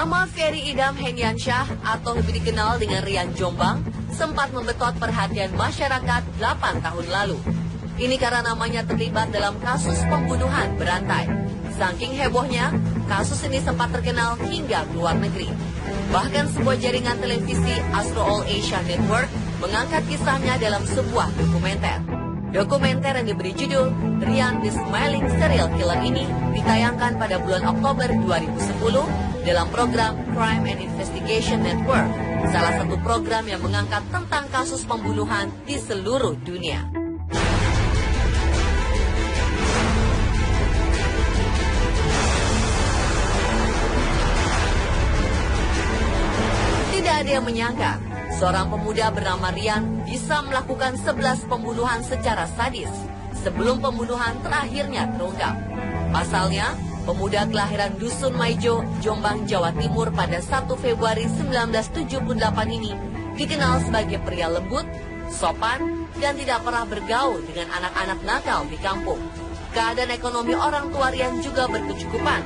Nama Ferry Idam Henyansyah atau lebih dikenal dengan Rian Jombang sempat membetot perhatian masyarakat 8 tahun lalu. Ini karena namanya terlibat dalam kasus pembunuhan berantai. Saking hebohnya, kasus ini sempat terkenal hingga ke luar negeri. Bahkan sebuah jaringan televisi Astro All Asia Network mengangkat kisahnya dalam sebuah dokumenter. Dokumenter yang diberi judul Rian the Smiling Serial Killer ini ditayangkan pada bulan Oktober 2010 dalam program Crime and Investigation Network, salah satu program yang mengangkat tentang kasus pembunuhan di seluruh dunia. Tidak ada yang menyangka, seorang pemuda bernama Rian bisa melakukan 11 pembunuhan secara sadis sebelum pembunuhan terakhirnya terungkap. Pasalnya, pemuda kelahiran Dusun Maijo, Jombang, Jawa Timur pada 1 Februari 1978 ini dikenal sebagai pria lembut, sopan, dan tidak pernah bergaul dengan anak-anak nakal di kampung. Keadaan ekonomi orang tua Rian juga berkecukupan.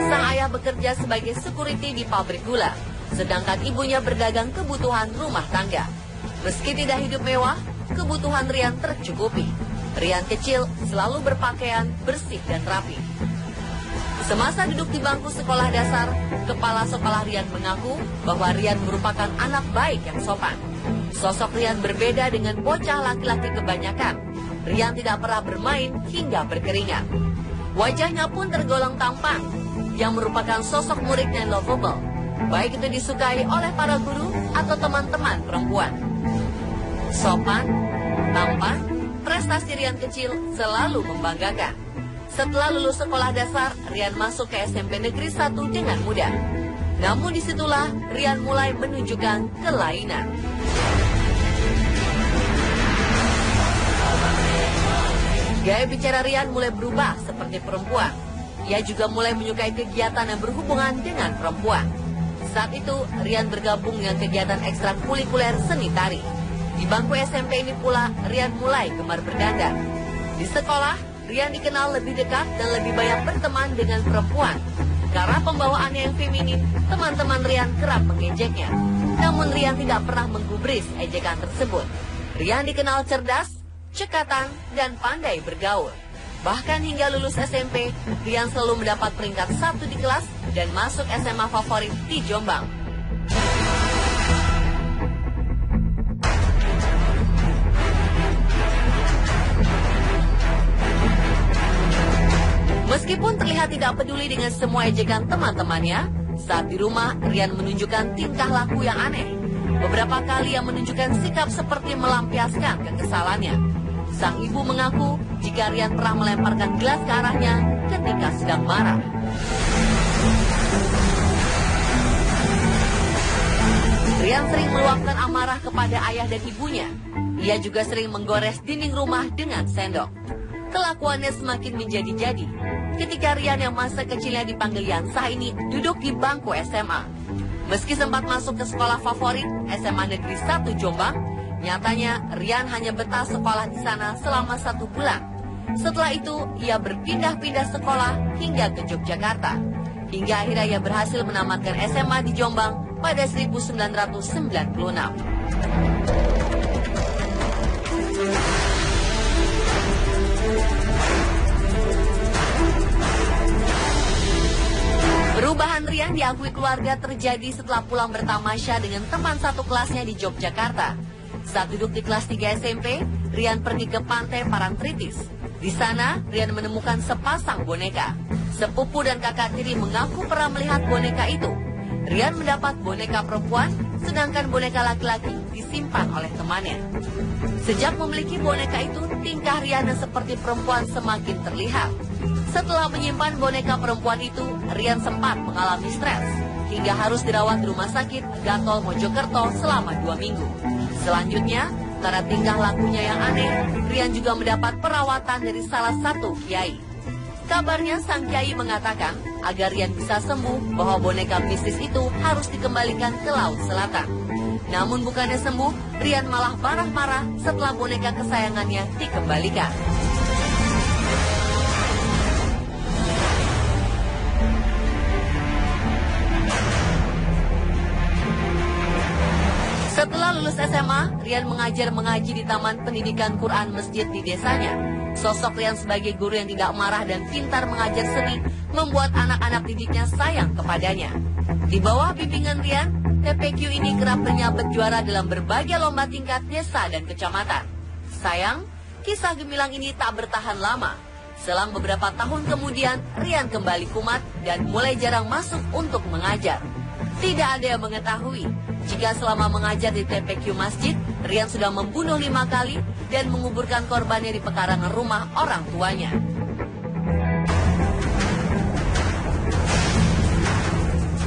Sang ayah bekerja sebagai security di pabrik gula, sedangkan ibunya berdagang kebutuhan rumah tangga. Meski tidak hidup mewah, kebutuhan Rian tercukupi. Rian kecil selalu berpakaian bersih dan rapi. Semasa duduk di bangku sekolah dasar, kepala sekolah Rian mengaku bahwa Rian merupakan anak baik yang sopan. Sosok Rian berbeda dengan bocah laki-laki kebanyakan. Rian tidak pernah bermain hingga berkeringat. Wajahnya pun tergolong tampan, yang merupakan sosok murid yang lovable, baik itu disukai oleh para guru atau teman-teman perempuan. Sopan, tampan, prestasi Rian kecil selalu membanggakan. Setelah lulus sekolah dasar, Rian masuk ke SMP Negeri 1 dengan mudah. Namun disitulah Rian mulai menunjukkan kelainan. Gaya bicara Rian mulai berubah seperti perempuan. Ia juga mulai menyukai kegiatan yang berhubungan dengan perempuan. Saat itu, Rian bergabung dengan kegiatan ekstrakurikuler seni tari. Di bangku SMP ini pula, Rian mulai gemar berdandan. Di sekolah, Rian dikenal lebih dekat dan lebih banyak berteman dengan perempuan. Karena pembawaannya yang feminin, teman-teman Rian kerap mengejeknya. Namun Rian tidak pernah menggubris ejekan tersebut. Rian dikenal cerdas, cekatan, dan pandai bergaul. Bahkan hingga lulus SMP, Rian selalu mendapat peringkat 1 di kelas dan masuk SMA favorit di Jombang. Meskipun terlihat tidak peduli dengan semua ejekan teman-temannya, saat di rumah Rian menunjukkan tingkah laku yang aneh. Beberapa kali ia menunjukkan sikap seperti melampiaskan kekesalannya. Sang ibu mengaku jika Rian pernah melemparkan gelas ke arahnya ketika sedang marah. Rian sering meluapkan amarah kepada ayah dan ibunya. Ia juga sering menggores dinding rumah dengan sendok. Kelakuannya semakin menjadi-jadi ketika Rian yang masa kecilnya dipanggil Yansah ini duduk di bangku SMA. Meski sempat masuk ke sekolah favorit SMA Negeri 1 Jombang, nyatanya Rian hanya betah sekolah di sana selama 1 bulan. Setelah itu, ia berpindah-pindah sekolah hingga ke Yogyakarta. Hingga akhirnya ia berhasil menamatkan SMA di Jombang pada 1996. Perubahan Rian diakui keluarga terjadi setelah pulang bertamasya dengan teman satu kelasnya di Yogyakarta. Saat duduk di kelas 3 SMP, Rian pergi ke pantai Parangtritis. Di sana, Rian menemukan sepasang boneka. Sepupu dan kakak tiri mengaku pernah melihat boneka itu. Rian mendapat boneka perempuan, sedangkan boneka laki-laki disimpan oleh temannya. Sejak memiliki boneka itu, tingkah Rian yang seperti perempuan semakin terlihat. Setelah menyimpan boneka perempuan itu, Rian sempat mengalami stres hingga harus dirawat di rumah sakit Gatol Mojokerto selama 2 minggu. Selanjutnya, karena tingkah lakunya yang aneh, Rian juga mendapat perawatan dari salah satu kiai. Kabarnya sang kiai mengatakan agar Rian bisa sembuh bahwa boneka mistis itu harus dikembalikan ke Laut Selatan. Namun bukannya sembuh, Rian malah marah-marah setelah boneka kesayangannya dikembalikan. Setelah lulus SMA, Rian mengajar mengaji di Taman Pendidikan Quran Masjid di desanya. Sosok Rian sebagai guru yang tidak marah dan pintar mengajar seni membuat anak-anak didiknya sayang kepadanya. Di bawah bimbingan Rian, TPQ ini kerap menyabet juara dalam berbagai lomba tingkat desa dan kecamatan. Sayang, kisah gemilang ini tak bertahan lama. Selang beberapa tahun kemudian, Rian kembali kumat dan mulai jarang masuk untuk mengajar. Tidak ada yang mengetahui jika selama mengajar di TPQ Masjid, Rian sudah membunuh 5 kali dan menguburkan korbannya di pekarangan rumah orang tuanya.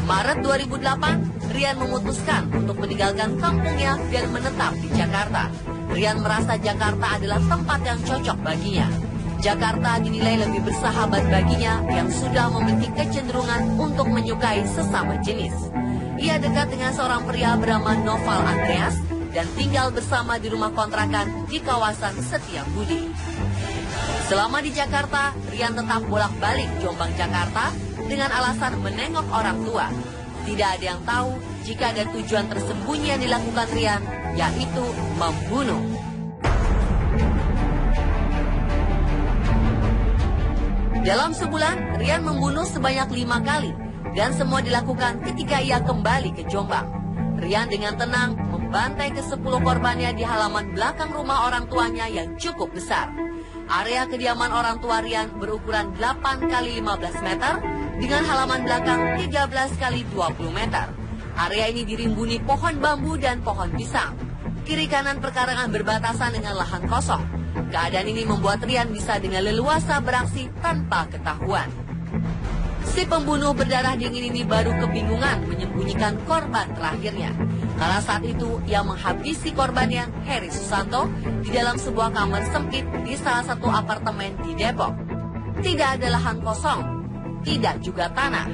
Maret 2008, Rian memutuskan untuk meninggalkan kampungnya dan menetap di Jakarta. Rian merasa Jakarta adalah tempat yang cocok baginya. Jakarta dinilai lebih bersahabat baginya yang sudah memiliki kecenderungan untuk menyukai sesama jenis. Ia dekat dengan seorang pria bernama Noval Andreas dan tinggal bersama di rumah kontrakan di kawasan Setiabudi. Selama di Jakarta, Rian tetap bolak-balik Jombang Jakarta dengan alasan menengok orang tua. Tidak ada yang tahu jika ada tujuan tersembunyi yang dilakukan Rian, yaitu membunuh. Dalam sebulan, Rian membunuh sebanyak 5 kali dan semua dilakukan ketika ia kembali ke Jombang. Rian dengan tenang membantai ke-10 korbannya di halaman belakang rumah orang tuanya yang cukup besar. Area kediaman orang tua Rian berukuran 8 kali 15 meter dengan halaman belakang 13 kali 20 meter. Area ini dirimbuni pohon bambu dan pohon pisang. Kiri kanan perkarangan berbatasan dengan lahan kosong. Keadaan ini membuat Rian bisa dengan leluasa beraksi tanpa ketahuan. Si pembunuh berdarah dingin ini baru kebingungan menyembunyikan korban terakhirnya. Karena saat itu ia menghabisi korbannya, Heri Susanto, di dalam sebuah kamar sempit di salah satu apartemen di Depok. Tidak ada lahan kosong, tidak juga tanah.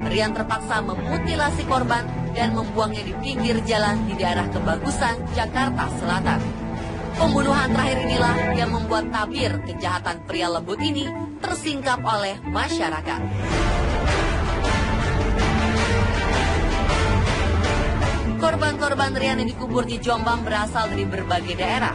Rian terpaksa memutilasi korban dan membuangnya di pinggir jalan di daerah Kebagusan, Jakarta Selatan. Pembunuhan terakhir inilah yang membuat tabir kejahatan pria lembut ini tersingkap oleh masyarakat. Korban-korban Rian yang dikubur di Jombang berasal dari berbagai daerah.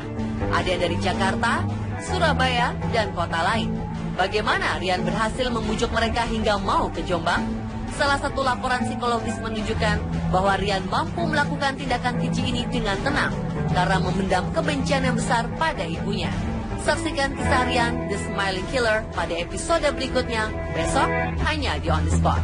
Ada yang dari Jakarta, Surabaya, dan kota lain. Bagaimana Rian berhasil membujuk mereka hingga mau ke Jombang? Salah satu laporan psikologis menunjukkan bahwa Rian mampu melakukan tindakan keji ini dengan tenang karena memendam kebencian yang besar pada ibunya. Saksikan kisah Rian, The Smiling Killer pada episode berikutnya besok hanya di On The Spot.